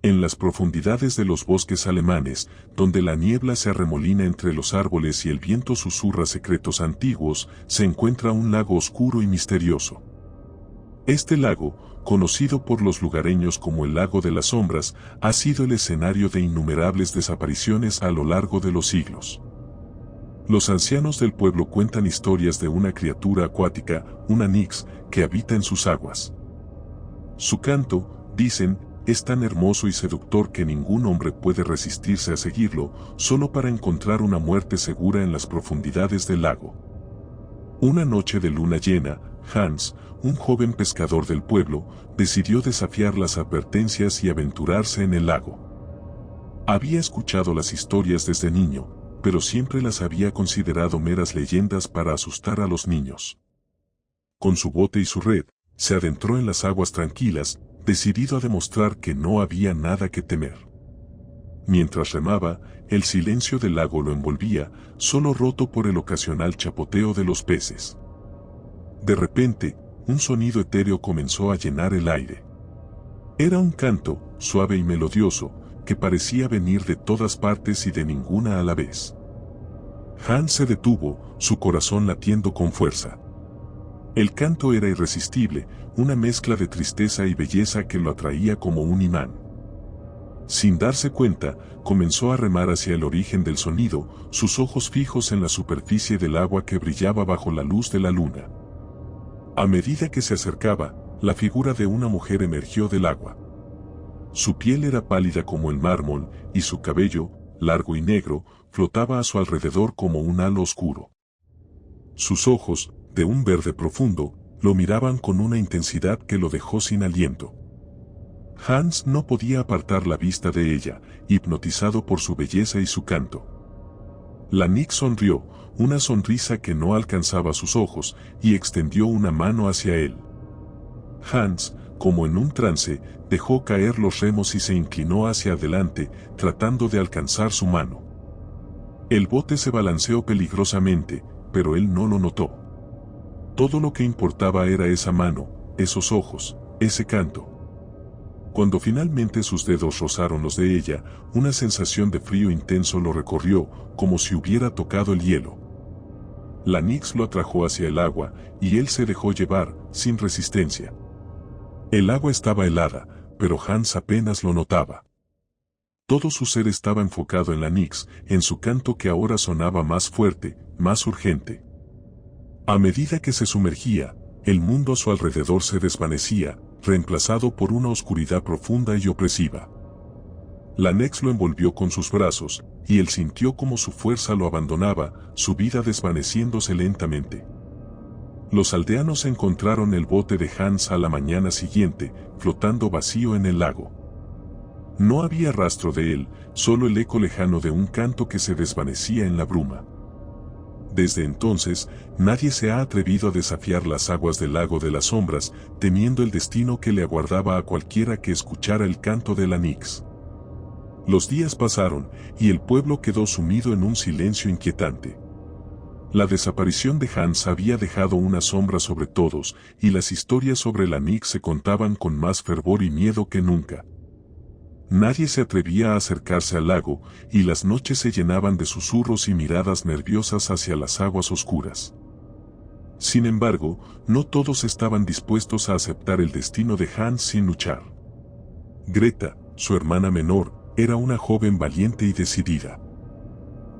En las profundidades de los bosques alemanes, donde la niebla se arremolina entre los árboles y el viento susurra secretos antiguos, se encuentra un lago oscuro y misterioso. Este lago, conocido por los lugareños como el Lago de las Sombras, ha sido el escenario de innumerables desapariciones a lo largo de los siglos. Los ancianos del pueblo cuentan historias de una criatura acuática, una nix, que habita en sus aguas. Su canto, dicen, es tan hermoso y seductor que ningún hombre puede resistirse a seguirlo, solo para encontrar una muerte segura en las profundidades del lago. Una noche de luna llena, Hans, un joven pescador del pueblo, decidió desafiar las advertencias y aventurarse en el lago. Había escuchado las historias desde niño, pero siempre las había considerado meras leyendas para asustar a los niños. Con su bote y su red, se adentró en las aguas tranquilas, decidido a demostrar que no había nada que temer. Mientras remaba, el silencio del lago lo envolvía, solo roto por el ocasional chapoteo de los peces. De repente, un sonido etéreo comenzó a llenar el aire. Era un canto, suave y melodioso, que parecía venir de todas partes y de ninguna a la vez. Hans se detuvo, su corazón latiendo con fuerza. El canto era irresistible, una mezcla de tristeza y belleza que lo atraía como un imán. Sin darse cuenta, comenzó a remar hacia el origen del sonido, sus ojos fijos en la superficie del agua que brillaba bajo la luz de la luna. A medida que se acercaba, la figura de una mujer emergió del agua. Su piel era pálida como el mármol, y su cabello, largo y negro, flotaba a su alrededor como un halo oscuro. Sus ojos, de un verde profundo, lo miraban con una intensidad que lo dejó sin aliento. Hans no podía apartar la vista de ella, hipnotizado por su belleza y su canto. La nix sonrió, una sonrisa que no alcanzaba sus ojos, y extendió una mano hacia él. Hans, como en un trance, dejó caer los remos y se inclinó hacia adelante, tratando de alcanzar su mano. El bote se balanceó peligrosamente, pero él no lo notó. Todo lo que importaba era esa mano, esos ojos, ese canto. Cuando finalmente sus dedos rozaron los de ella, una sensación de frío intenso lo recorrió, como si hubiera tocado el hielo. La nix lo atrajo hacia el agua, y él se dejó llevar, sin resistencia. El agua estaba helada, pero Hans apenas lo notaba. Todo su ser estaba enfocado en la nix, en su canto que ahora sonaba más fuerte, más urgente. A medida que se sumergía, el mundo a su alrededor se desvanecía, reemplazado por una oscuridad profunda y opresiva. La nix lo envolvió con sus brazos, y él sintió como su fuerza lo abandonaba, su vida desvaneciéndose lentamente. Los aldeanos encontraron el bote de Hans a la mañana siguiente, flotando vacío en el lago. No había rastro de él, solo el eco lejano de un canto que se desvanecía en la bruma. Desde entonces, nadie se ha atrevido a desafiar las aguas del Lago de las Sombras, temiendo el destino que le aguardaba a cualquiera que escuchara el canto de la nix. Los días pasaron, y el pueblo quedó sumido en un silencio inquietante. La desaparición de Hans había dejado una sombra sobre todos, y las historias sobre la nix se contaban con más fervor y miedo que nunca. Nadie se atrevía a acercarse al lago, y las noches se llenaban de susurros y miradas nerviosas hacia las aguas oscuras. Sin embargo, no todos estaban dispuestos a aceptar el destino de Hans sin luchar. Greta, su hermana menor, era una joven valiente y decidida.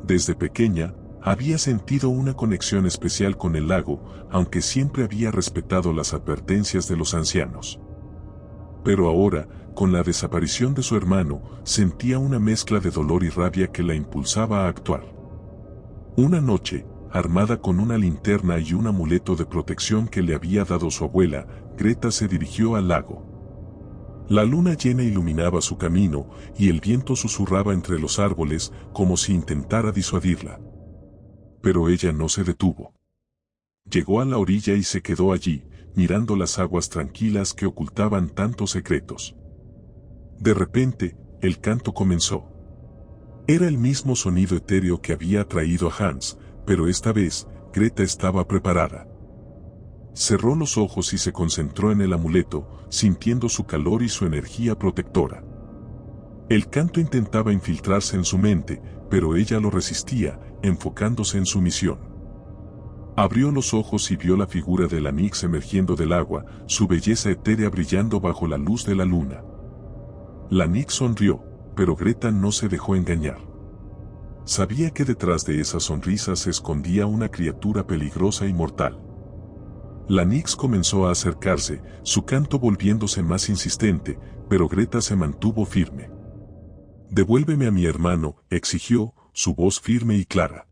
Desde pequeña, había sentido una conexión especial con el lago, aunque siempre había respetado las advertencias de los ancianos. Pero ahora, con la desaparición de su hermano, sentía una mezcla de dolor y rabia que la impulsaba a actuar. Una noche, armada con una linterna y un amuleto de protección que le había dado su abuela, Greta se dirigió al lago. La luna llena iluminaba su camino, y el viento susurraba entre los árboles, como si intentara disuadirla. Pero ella no se detuvo. Llegó a la orilla y se quedó allí, mirando las aguas tranquilas que ocultaban tantos secretos. De repente, el canto comenzó. Era el mismo sonido etéreo que había atraído a Hans, pero esta vez, Greta estaba preparada. Cerró los ojos y se concentró en el amuleto, sintiendo su calor y su energía protectora. El canto intentaba infiltrarse en su mente, pero ella lo resistía, enfocándose en su misión. Abrió los ojos y vio la figura de la Nyx emergiendo del agua, su belleza etérea brillando bajo la luz de la luna. La Nyx sonrió, pero Greta no se dejó engañar. Sabía que detrás de esa sonrisa se escondía una criatura peligrosa y mortal. La Nyx comenzó a acercarse, su canto volviéndose más insistente, pero Greta se mantuvo firme. «Devuélveme a mi hermano», exigió, su voz firme y clara.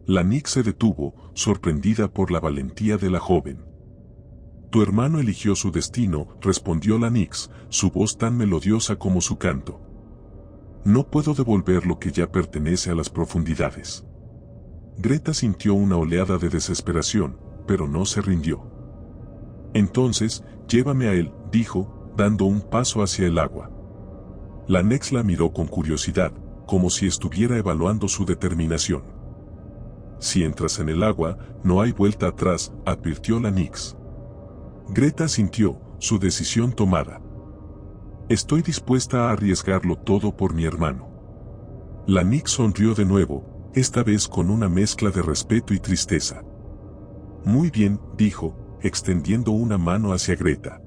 La Nyx se detuvo, sorprendida por la valentía de la joven. «Tu hermano eligió su destino», respondió la Nyx, su voz tan melodiosa como su canto. «No puedo devolver lo que ya pertenece a las profundidades». Greta sintió una oleada de desesperación, pero no se rindió. «Entonces, llévame a él», dijo, dando un paso hacia el agua. La Nyx la miró con curiosidad, como si estuviera evaluando su determinación. «Si entras en el agua, no hay vuelta atrás», advirtió la Nyx. Greta sintió, su decisión tomada. «Estoy dispuesta a arriesgarlo todo por mi hermano». La Nyx sonrió de nuevo, esta vez con una mezcla de respeto y tristeza. «Muy bien», dijo, extendiendo una mano hacia Greta.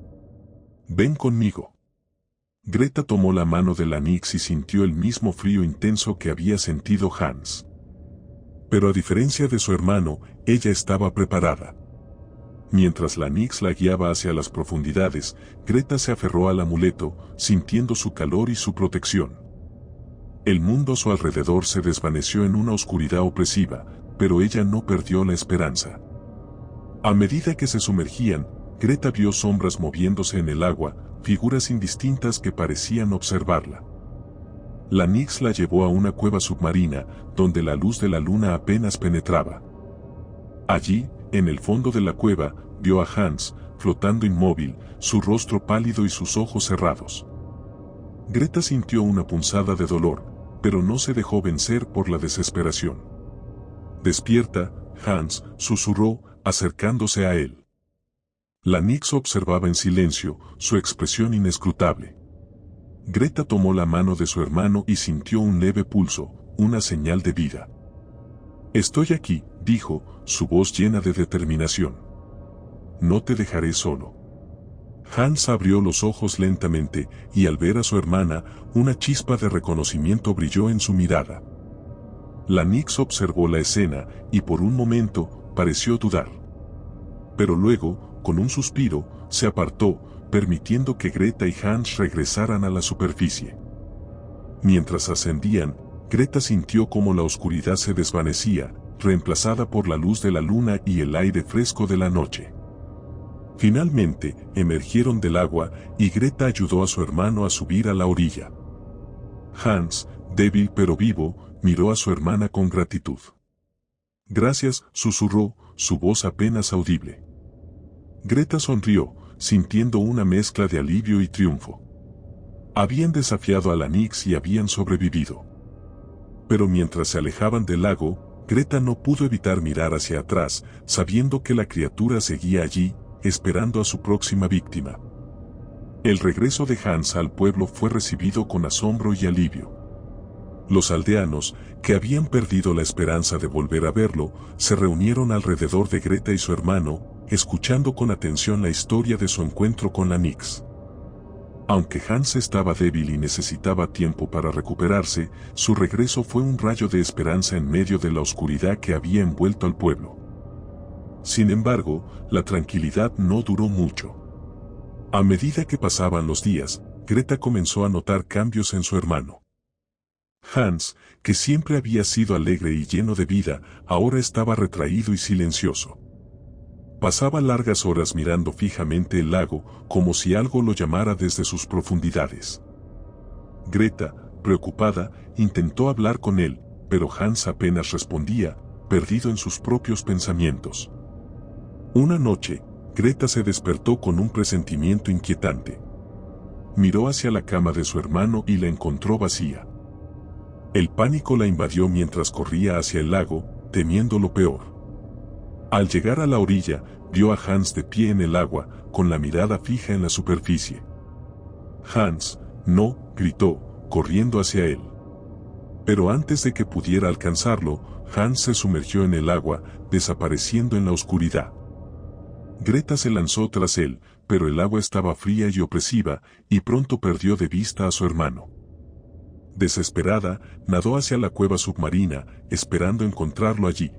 «Ven conmigo». Greta tomó la mano de la Nyx y sintió el mismo frío intenso que había sentido Hans. Pero a diferencia de su hermano, ella estaba preparada. Mientras la Nyx la guiaba hacia las profundidades, Greta se aferró al amuleto, sintiendo su calor y su protección. El mundo a su alrededor se desvaneció en una oscuridad opresiva, pero ella no perdió la esperanza. A medida que se sumergían, Greta vio sombras moviéndose en el agua, figuras indistintas que parecían observarla. La Nyx la llevó a una cueva submarina, donde la luz de la luna apenas penetraba. Allí, en el fondo de la cueva, vio a Hans, flotando inmóvil, su rostro pálido y sus ojos cerrados. Greta sintió una punzada de dolor, pero no se dejó vencer por la desesperación. «Despierta, Hans», susurró, acercándose a él. La Nyx observaba en silencio, su expresión inescrutable. Greta tomó la mano de su hermano y sintió un leve pulso, una señal de vida. «Estoy aquí», dijo, su voz llena de determinación. «No te dejaré solo». Hans abrió los ojos lentamente, y al ver a su hermana, una chispa de reconocimiento brilló en su mirada. La Nyx observó la escena, y por un momento, pareció dudar. Pero luego, con un suspiro, se apartó, permitiendo que Greta y Hans regresaran a la superficie. Mientras ascendían, Greta sintió cómo la oscuridad se desvanecía, reemplazada por la luz de la luna y el aire fresco de la noche. Finalmente, emergieron del agua, y Greta ayudó a su hermano a subir a la orilla. Hans, débil pero vivo, miró a su hermana con gratitud. «Gracias», susurró, su voz apenas audible. Greta sonrió, sintiendo una mezcla de alivio y triunfo. Habían desafiado a la Nyx y habían sobrevivido. Pero mientras se alejaban del lago, Greta no pudo evitar mirar hacia atrás, sabiendo que la criatura seguía allí, esperando a su próxima víctima. El regreso de Hans al pueblo fue recibido con asombro y alivio. Los aldeanos, que habían perdido la esperanza de volver a verlo, se reunieron alrededor de Greta y su hermano, escuchando con atención la historia de su encuentro con la Nyx. Aunque Hans estaba débil y necesitaba tiempo para recuperarse, su regreso fue un rayo de esperanza en medio de la oscuridad que había envuelto al pueblo. Sin embargo, la tranquilidad no duró mucho. A medida que pasaban los días, Greta comenzó a notar cambios en su hermano. Hans, que siempre había sido alegre y lleno de vida, ahora estaba retraído y silencioso. Pasaba largas horas mirando fijamente el lago, como si algo lo llamara desde sus profundidades. Greta, preocupada, intentó hablar con él, pero Hans apenas respondía, perdido en sus propios pensamientos. Una noche, Greta se despertó con un presentimiento inquietante. Miró hacia la cama de su hermano y la encontró vacía. El pánico la invadió mientras corría hacia el lago, temiendo lo peor. Al llegar a la orilla, vio a Hans de pie en el agua, con la mirada fija en la superficie. «Hans, no», gritó, corriendo hacia él. Pero antes de que pudiera alcanzarlo, Hans se sumergió en el agua, desapareciendo en la oscuridad. Greta se lanzó tras él, pero el agua estaba fría y opresiva, y pronto perdió de vista a su hermano. Desesperada, nadó hacia la cueva submarina, esperando encontrarlo allí.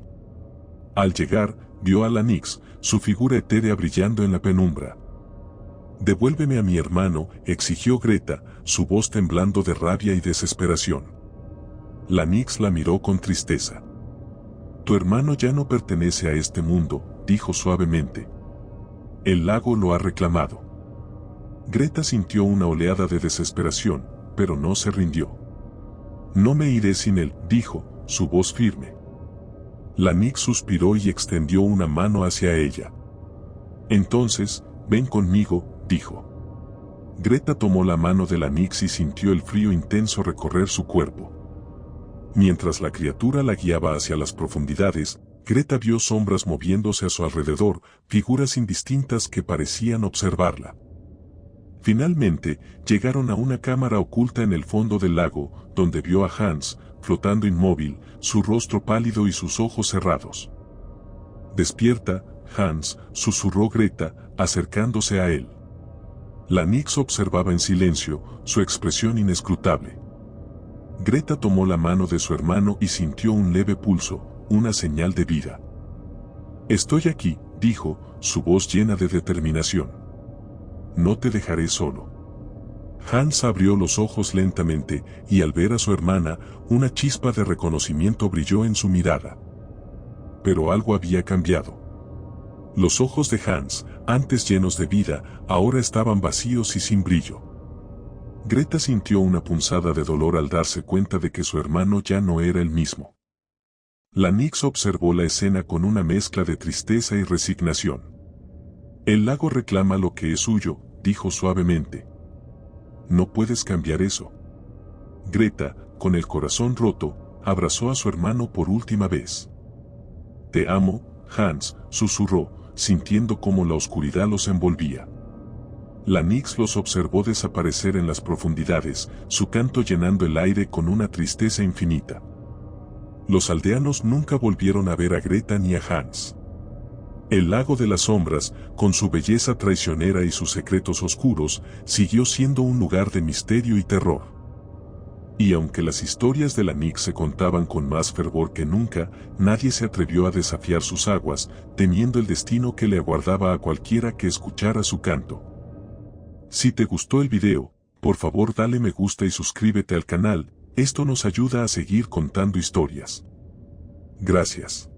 Al llegar, vio a la Nyx, su figura etérea brillando en la penumbra. «Devuélveme a mi hermano», exigió Greta, su voz temblando de rabia y desesperación. La Nyx la miró con tristeza. «Tu hermano ya no pertenece a este mundo», dijo suavemente. «El lago lo ha reclamado». Greta sintió una oleada de desesperación, pero no se rindió. «No me iré sin él», dijo, su voz firme. La Nyx suspiró y extendió una mano hacia ella. «Entonces, ven conmigo», dijo. Greta tomó la mano de la Nyx y sintió el frío intenso recorrer su cuerpo. Mientras la criatura la guiaba hacia las profundidades, Greta vio sombras moviéndose a su alrededor, figuras indistintas que parecían observarla. Finalmente, llegaron a una cámara oculta en el fondo del lago, donde vio a Hans, flotando inmóvil, su rostro pálido y sus ojos cerrados. «Despierta, Hans», susurró Greta, acercándose a él. La Nyx observaba en silencio, su expresión inescrutable. Greta tomó la mano de su hermano y sintió un leve pulso, una señal de vida. «Estoy aquí», dijo, su voz llena de determinación. «No te dejaré solo». Hans abrió los ojos lentamente, y al ver a su hermana, una chispa de reconocimiento brilló en su mirada. Pero algo había cambiado. Los ojos de Hans, antes llenos de vida, ahora estaban vacíos y sin brillo. Greta sintió una punzada de dolor al darse cuenta de que su hermano ya no era el mismo. La Nyx observó la escena con una mezcla de tristeza y resignación. «El lago reclama lo que es suyo», dijo suavemente. «No puedes cambiar eso». Greta, con el corazón roto, abrazó a su hermano por última vez. «Te amo, Hans», susurró, sintiendo cómo la oscuridad los envolvía. La Nyx los observó desaparecer en las profundidades, su canto llenando el aire con una tristeza infinita. Los aldeanos nunca volvieron a ver a Greta ni a Hans. El lago de las sombras, con su belleza traicionera y sus secretos oscuros, siguió siendo un lugar de misterio y terror. Y aunque las historias de la Nyx se contaban con más fervor que nunca, nadie se atrevió a desafiar sus aguas, temiendo el destino que le aguardaba a cualquiera que escuchara su canto. Si te gustó el video, por favor dale me gusta y suscríbete al canal, esto nos ayuda a seguir contando historias. Gracias.